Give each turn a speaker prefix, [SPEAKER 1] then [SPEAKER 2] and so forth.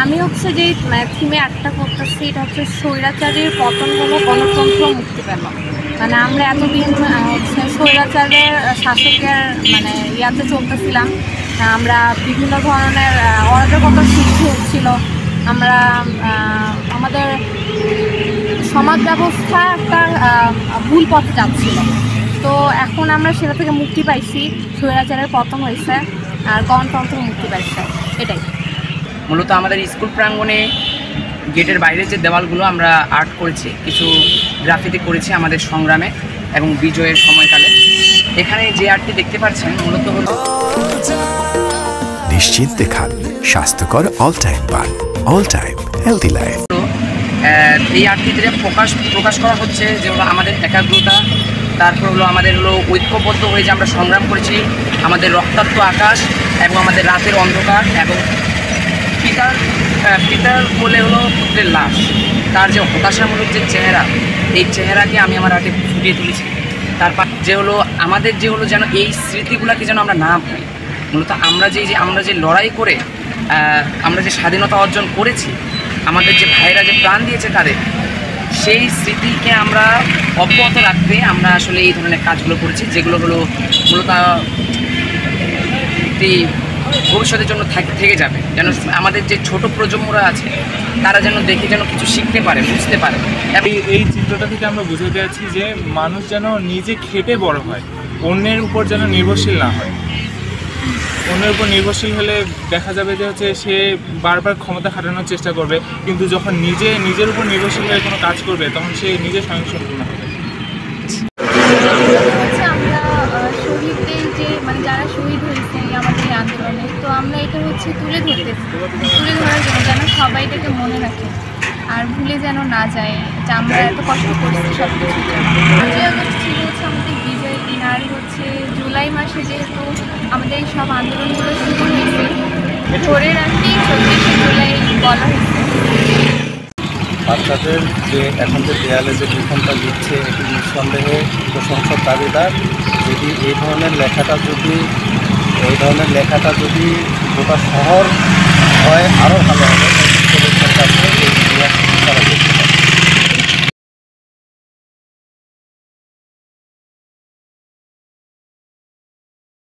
[SPEAKER 1] আমি হচ্ছে যে থিমে একটা করতেছি, এটা হচ্ছে স্বৈরাচারের পতন হলো, গণতন্ত্র মুক্তি পেল। মানে আমরা এতদিন হচ্ছে স্বৈরাচারের শাসকের মানে ইয়াতে চলতেছিলাম, আমরা বিভিন্ন ধরনের অরাজকতার সৃষ্টি হচ্ছিল, আমরা আমাদের সমাজ ব্যবস্থা একটা ভুল পথে যাচ্ছিল। তো এখন আমরা সেটা থেকে মুক্তি পাইছি, স্বৈরাচারের পতন হয়েছে আর গণতন্ত্র মুক্তি পাইছে, এটাই।
[SPEAKER 2] মূলত আমাদের স্কুল প্রাঙ্গণে গেটের বাইরে যে দেওয়ালগুলো আমরা আর্ট করেছি, কিছু গ্রাফিতি করেছি আমাদের সংগ্রামে এবং বিজয়ের সময়কালে। এখানে যে আর্টটি দেখতে পাচ্ছেন মূলত হলো
[SPEAKER 3] নিশ্চিন্তে খান স্বাস্থ্যকর অল টাইম পান, অল টাইম হেলদি লাইফ।
[SPEAKER 2] এই আর্টটিতে প্রকাশ করা হচ্ছে যে হলো আমাদের একাগ্রতা, তারপর হলো আমাদের হলো ঐক্যবদ্ধ হয়ে যে আমরা সংগ্রাম করেছি, আমাদের রক্তাক্ত আকাশ এবং আমাদের রাতের অন্ধকার, এবং পিতার বলে হলো পুত্রের লাশ, তার যে হতাশামূলক যে চেহারা, এই চেহারাকে আমি আমার আর্টে ফুটিয়ে তুলেছি। তারপর যে হলো আমাদের যে হলো যেন এই স্মৃতিগুলোকে যেন আমরা না ভুলি। মূলত আমরা যে লড়াই করে আমরা যে স্বাধীনতা অর্জন করেছি, আমাদের যে ভাইরা যে প্রাণ দিয়েছে তাদের, সেই স্মৃতিকে আমরা অব্যাহত রাখতে আমরা আসলে এই ধরনের কাজগুলো করেছি, যেগুলো হলো মূলত ভবিষ্যতের জন্য থেকে যাবে, যেন আমাদের যে ছোট প্রজন্মরা আছে তারা যেন দেখে যেন কিছু শিখতে পারে, বুঝতে পারে।
[SPEAKER 4] এই চিত্রটা থেকে আমরা বুঝতে চাচ্ছি যে মানুষ যেন নিজে খেটে বড় হয়, অন্যের উপর যেন নির্ভরশীল না হয়। অন্যের উপর নির্ভরশীল হলে দেখা যাবে যে হচ্ছে সে বারবার ক্ষমতা খাটানোর চেষ্টা করবে, কিন্তু যখন নিজের উপর নির্ভরশীল হয়ে কোনো কাজ করবে তখন সে নিজে স্বয়ংসম্পূর্ণ হবে।
[SPEAKER 1] আমরা শহীদদের যে মানে যারা শহীদ হয়েছে আমাদের এই আন্দোলনে, তো আমরা এটা হচ্ছে তুলে ধরার জন্য যেন সবাই এটাকে মনে রাখে আর ভুলে যেন না যায় যে আমরা এত কষ্ট করছি সব কিছুর জন্য। 5ই আগস্ট ছিল হচ্ছে আমাদের বিজয়ের দিন, আর হচ্ছে জুলাই মাসে যেহেতু আমাদের এই সব আন্দোলনগুলো শুরু হয়েছে, ধরে রাখতেই 24শে জুলাই বলা হয়েছে।
[SPEAKER 5] বাচ্চাদের যে এখন যে দেয়ালে যে লিখনটা লিখছে, এটি নিঃসন্দেহে প্রশংসার দাবিদার। যদি এই ধরনের লেখাটা যদি গোটা শহর হয় আরও ভালো।